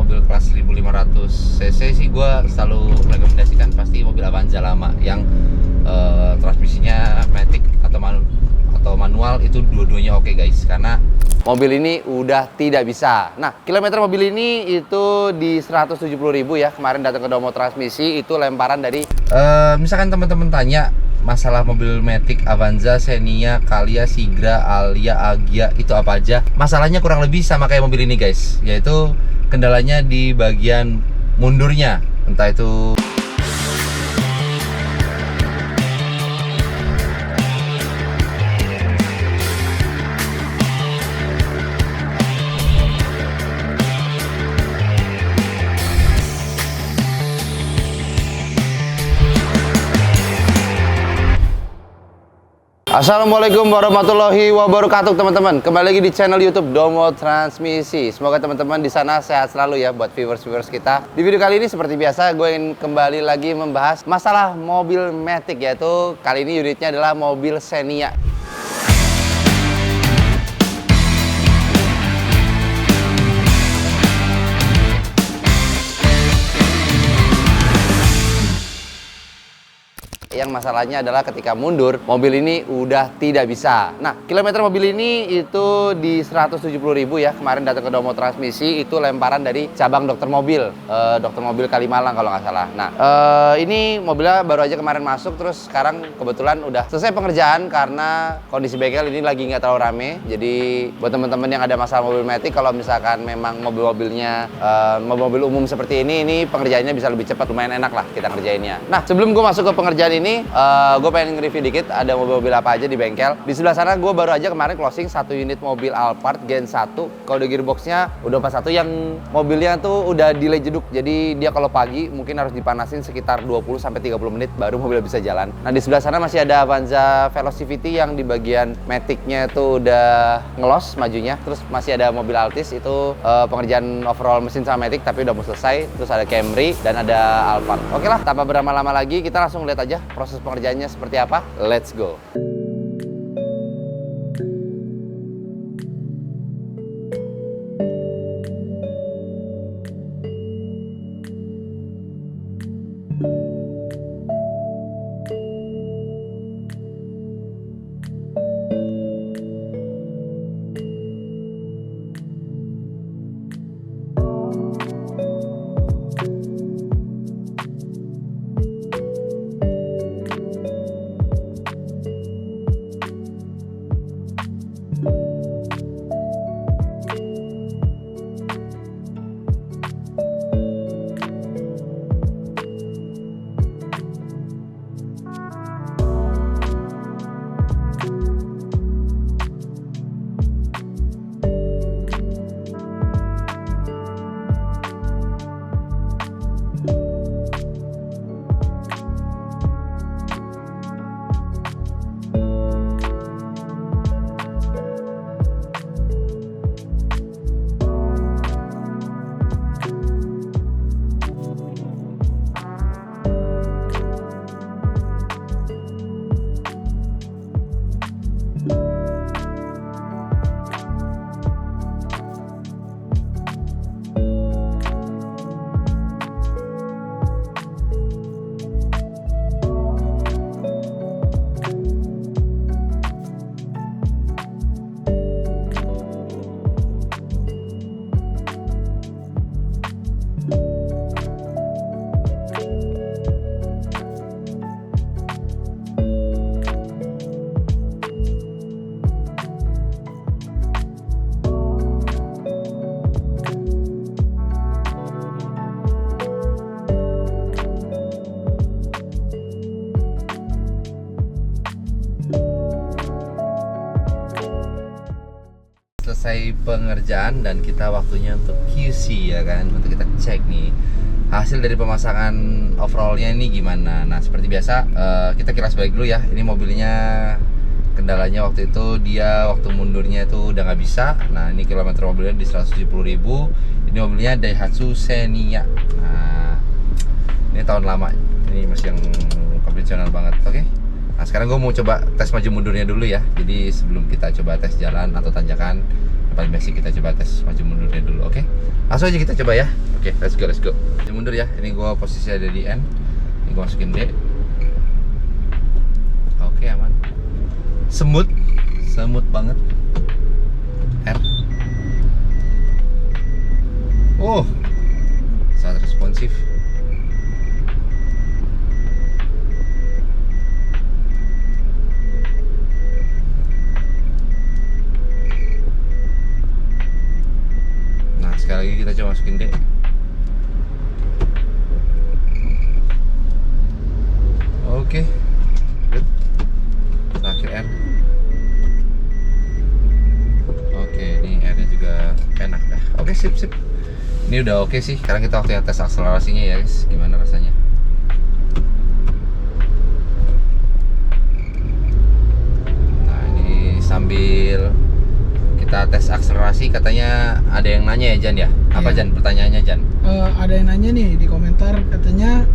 mobil kelas 1500 cc sih gue selalu merekomendasikan pasti mobil Avanza lama yang transmisinya matic atau manual, itu dua-duanya oke guys, karena mobil ini udah tidak bisa. Nah, kilometer mobil ini itu di 170.000 ya. Kemarin datang ke Domo Transmisi itu lemparan dari misalkan teman-teman tanya masalah mobil matic Avanza, Xenia, Calya, Sigra, Alia, Agya itu apa aja, masalahnya kurang lebih sama kayak mobil ini guys, yaitu kendalanya di bagian mundurnya, entah itu Assalamualaikum warahmatullahi wabarakatuh teman-teman. Kembali lagi di channel YouTube Domo Transmisi. Semoga teman-teman di sana sehat selalu ya buat viewers kita. Di video kali ini seperti biasa gue ingin kembali lagi membahas masalah mobil matic, yaitu kali ini unitnya adalah mobil Xenia. Yang masalahnya adalah ketika mundur, mobil ini udah tidak bisa. Nah, kilometer mobil ini itu di 170.000 ya. Kemarin datang ke Domo Transmisi itu lemparan dari cabang dokter mobil, dokter mobil Kalimalang kalau nggak salah. Nah, ini mobilnya baru aja kemarin masuk, terus sekarang kebetulan udah selesai pengerjaan karena kondisi bengkel ini lagi nggak terlalu rame. Jadi buat teman-teman yang ada masalah mobil matic, kalau misalkan memang mobil-mobilnya mobil umum seperti ini pengerjaannya bisa lebih cepat, lumayan enak lah kita ngerjainnya. Nah, sebelum gue masuk ke pengerjaan ini, gue pengen nge-review dikit ada mobil-mobil apa aja di bengkel. Di sebelah sana gue baru aja kemarin closing satu unit mobil Alphard Gen 1. Kode gearboxnya udah 41, yang mobilnya tuh udah delay jeduk. Jadi dia kalau pagi mungkin harus dipanasin sekitar 20-30 menit baru mobil bisa jalan. Nah, di sebelah sana masih ada Avanza Velocity yang di bagian matic-nya tuh udah ngelos majunya. Terus masih ada mobil Altis, itu pengerjaan overall mesin sama matic tapi udah mau selesai. Terus ada Camry dan ada Alphard. Oke lah, tanpa berlama-lama lagi kita langsung lihat aja proses pengerjaannya seperti apa. Let's go. Selesai pengerjaan dan kita waktunya untuk QC ya kan, untuk kita cek nih hasil dari pemasangan overallnya ini gimana. Nah, seperti biasa kita kilas balik dulu ya. Ini mobilnya kendalanya waktu itu dia waktu mundurnya itu udah nggak bisa. Nah, ini kilometer mobilnya di 170.000. Ini mobilnya Daihatsu Xenia. Nah, ini tahun lama, ini masih yang konvensional banget. Oke. Nah, sekarang gue mau coba tes maju mundurnya dulu ya. Jadi sebelum kita coba tes jalan atau tanjakan, yang paling basic kita coba tes maju mundurnya dulu. Oke, langsung aja kita coba ya. Oke. Oke, let's go. Ini mundur ya. Ini gua posisi ada di N. Ini gua masukin D. Oke, aman. Semut banget. R. Oh, sangat responsif. Nah, sekali lagi kita coba masukin D. Oke, good. Terakhir R. Oke, ini R-nya juga enak dah. Oke, sip. Ini udah oke sih. Sekarang kita waktunya tes akselerasinya ya guys. Gimana rasanya? Nah, ini sambil kita tes akselerasi, katanya ada yang nanya ya Jan ya? Apa Iya. Jan pertanyaannya Jan? Ada yang nanya nih di komentar, katanya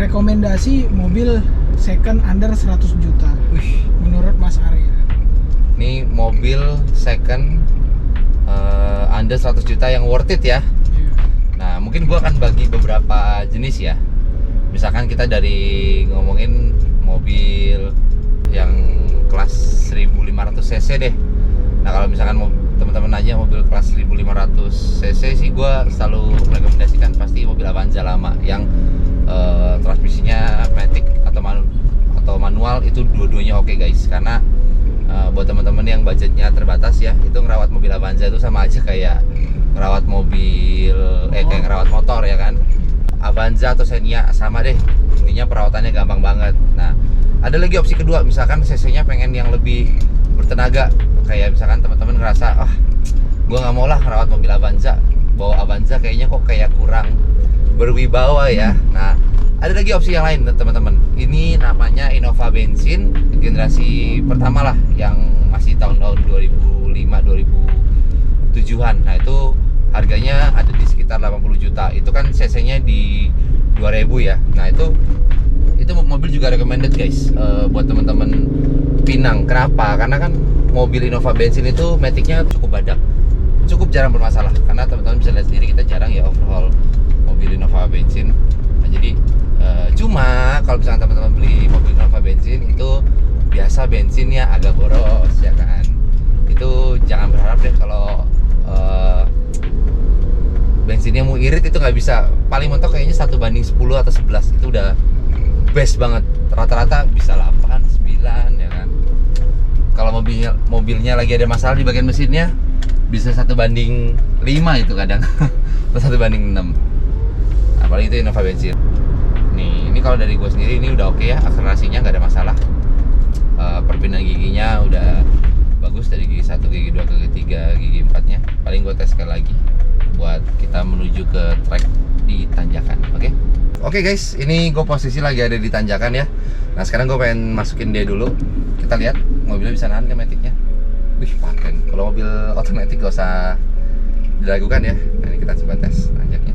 rekomendasi mobil second under 100 juta Wih, menurut Mas Arya. ini mobil second under 100 juta yang worth it ya. Nah, mungkin gua akan bagi beberapa jenis ya. Misalkan kita dari ngomongin mobil yang kelas 1500 cc deh. Nah, kalau misalkan teman-teman nanya mobil kelas 1500 cc sih gua selalu merekomendasikan pasti mobil Avanza lama yang transmisinya matic atau manual, itu dua-duanya oke guys. Karena buat teman-teman yang budgetnya terbatas ya, itu ngerawat mobil Avanza itu sama aja kayak ngerawat mobil kayak ngerawat motor ya kan. Avanza atau Xenia sama deh, intinya perawatannya gampang banget. Nah, ada lagi opsi kedua, misalkan cc-nya pengen yang lebih bertenaga, kayak misalkan teman-teman ngerasa gue nggak mau lah ngerawat mobil Avanza, bawa Avanza kayaknya kok kayak kurang berwibawa ya. Nah, ada lagi opsi yang lain teman-teman. Ini namanya Innova bensin generasi pertama lah, yang masih tahun-tahun 2005-2007an. Nah, itu harganya ada di sekitar 80 juta. Itu kan cc-nya di 2000 ya. Nah, itu mobil juga recommended guys buat teman-teman Pinang. Kenapa? Karena kan mobil Innova bensin itu maticnya cukup badak, cukup jarang bermasalah. Karena teman-teman bisa lihat sendiri, kita jarang ya overhaul mobil Innova bensin. Nah, jadi cuma kalau misalnya teman-teman beli mobil Innova bensin itu biasa bensinnya agak boros ya kan. Itu jangan berharap deh kalau bensinnya mau irit, itu nggak bisa. Paling mentok kayaknya 1:10 atau 11 itu udah best banget. Rata-rata bisa 8, 9 ya kan. Kalau mobilnya lagi ada masalah di bagian mesinnya, bisa 1:5 itu kadang atau 1:6. Apalagi itu Innova bensin. Nih, ini kalau dari gue sendiri ini udah oke ya, akselerasinya nggak ada masalah. Perpindahan giginya udah bagus dari gigi 1, gigi 2 ke gigi 3, gigi 4-nya. Paling gue tes sekali lagi buat kita menuju ke track di tanjakan. Oke guys, ini gue posisi lagi ada di tanjakan ya. Nah, sekarang gue pengen masukin D dulu. Kita lihat mobilnya bisa nahan ke maticnya. Wih, paten. Kalau mobil otomatis gak usah diragukan ya. Nah, ini kita coba tes tanjaknya.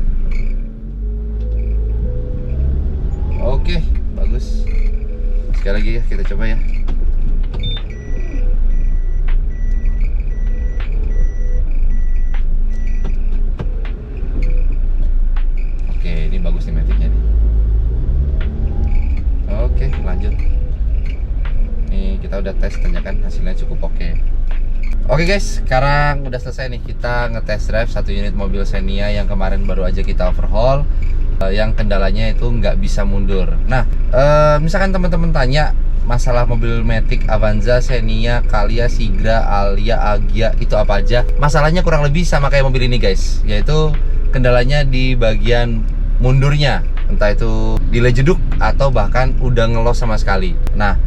Oke, bagus. Sekali lagi ya, kita coba ya. Oke, ini bagus nih maticnya nih. Oke, lanjut. Nih, kita udah tes tanjakan, hasilnya cukup oke. Oke guys, sekarang udah selesai nih, kita ngetes drive satu unit mobil Xenia yang kemarin baru aja kita overhaul, yang kendalanya itu nggak bisa mundur. Nah, misalkan teman-teman tanya masalah mobil matic Avanza, Xenia, Calya, Sigra, Alia, Agya itu apa aja, masalahnya kurang lebih sama kayak mobil ini guys, yaitu kendalanya di bagian mundurnya, entah itu delay jeduk atau bahkan udah ngelos sama sekali. Nah,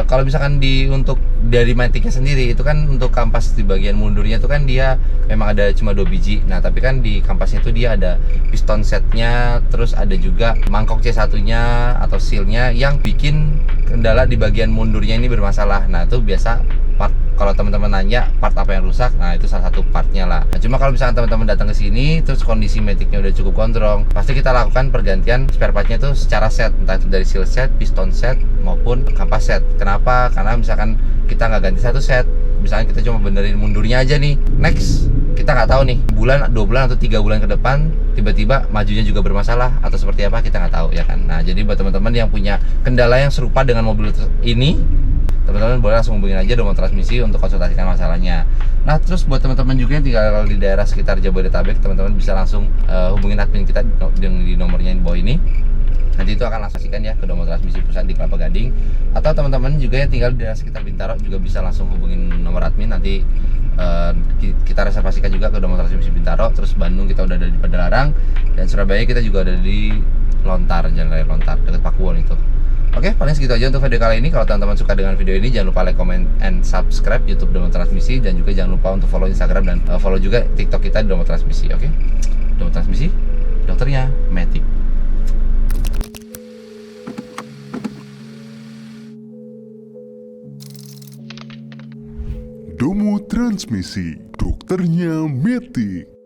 kalau misalkan untuk dari maticnya sendiri itu kan untuk kampas di bagian mundurnya itu kan dia memang ada cuma 2 biji. Nah, tapi kan di kampasnya itu dia ada piston setnya, terus ada juga mangkok C1-nya atau sealnya yang bikin kendala di bagian mundurnya ini bermasalah. Nah, itu biasa part, kalau teman-teman nanya part apa yang rusak, nah itu salah satu partnya lah. Nah, cuma kalau misalkan teman-teman datang ke sini terus kondisi maticnya udah cukup gondrong, pasti kita lakukan pergantian spare partnya itu secara set, entah itu dari seal set, piston set maupun kampas set. Kenapa? Karena misalkan kita nggak ganti satu set, misalkan kita cuma benerin mundurnya aja nih, next kita nggak tahu nih bulan, 2 bulan atau 3 bulan ke depan tiba-tiba majunya juga bermasalah atau seperti apa, kita nggak tahu ya kan. Nah jadi buat teman-teman yang punya kendala yang serupa dengan mobil ini, teman-teman boleh langsung hubungin aja Domo Transmisi untuk konsultasikan masalahnya. Nah terus buat teman-teman juga yang tinggal di daerah sekitar Jabodetabek, teman-teman bisa langsung hubungin admin kita di nomornya di bawah ini. Nanti itu akan langsung ya ke Domo Transmisi Pusat di Kelapa Gading. Atau teman-teman juga yang tinggal di daerah sekitar Bintaro juga bisa langsung hubungin nomor admin. Nanti kita reservasikan juga ke Domo Transmisi Bintaro. Terus Bandung kita udah ada di Padalarang, dan Surabaya kita juga ada di Lontar, Jalan Raya Lontar dekat Pakuwon itu. Oke, paling segitu aja untuk video kali ini. Kalau teman-teman suka dengan video ini, jangan lupa like, comment, and subscribe YouTube Domo Transmisi, dan juga jangan lupa untuk follow Instagram dan follow juga TikTok kita di Domo Transmisi. Oke, Domo Transmisi, dokternya Matic. Domo Transmisi, dokternya Matic.